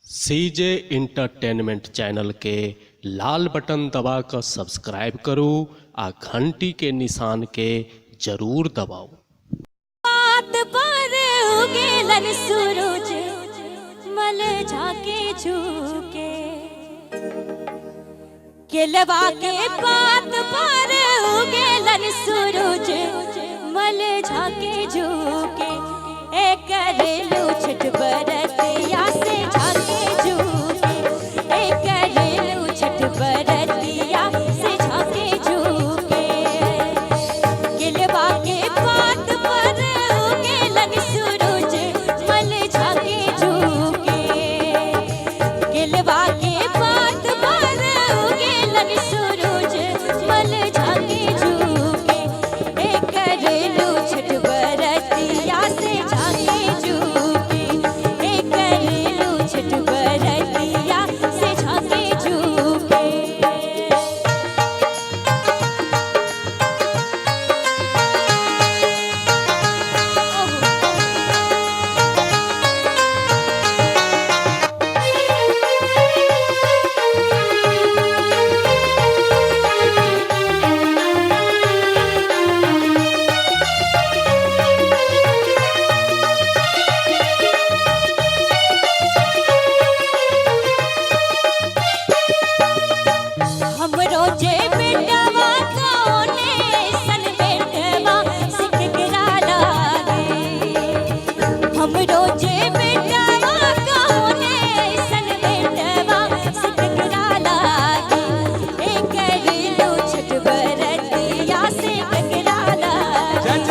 CJ entertainment channel के लाल button दबाकर subscribe करो आ घंटी के निशान के जरूर दबाओ। बात पर उगेलन सूरज मल झाके झुके केलवा के बात पर उगेलन सूरज मल झाके झुके एक करेलू छठ बरतिया से झाके झुके एक करेलू छठ बरतिया से झाके झुके केलवा के बात पर उगेलन सूरज मल झाके झुके केलवा के बात पर उगेलन सूरज मल झाके झुके एक करेलू छठ बरतिया से झाके झुके एक करेलू छठ बरतिया से झाके झुके। हमरो जे बेटवा कौने सन बेटवा सिख गिरा लागे हमरो जे बेटवा कौने सन बेटवा सिख गिरा लागे एक करेलू छठ बरतिया से गिरा लागे एक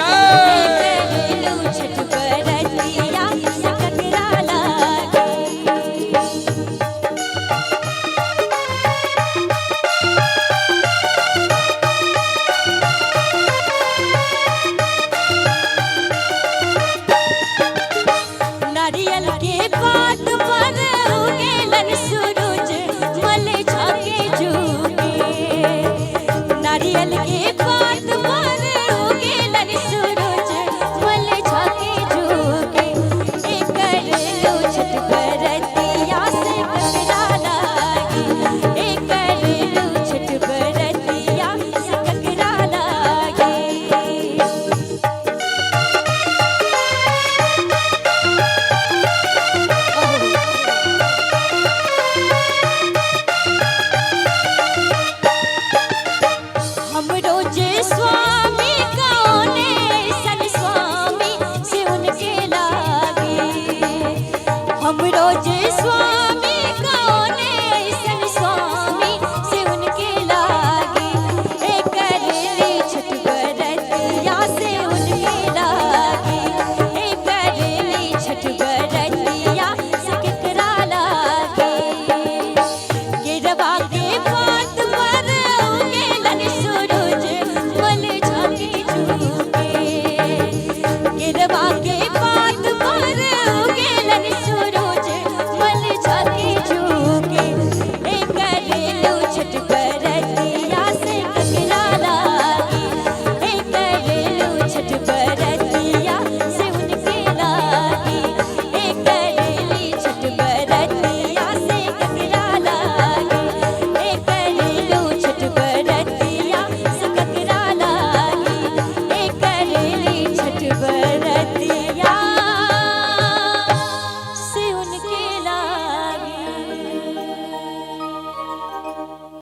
करेलू छठ बरतिया से गिरा लागे। नारियल के बात पर उगेलन सूरज मल झाके झुके नारियल के बात पर उगेलन सूरज मल झाके झुके एक करेलू छठ बरतिया से ककरा लागे एक करेलू छठ बरतिया से ककरा लागे। हमरो जे स्वामी कौने सन स्वामी से उनके लागे हमरो जे स्वामी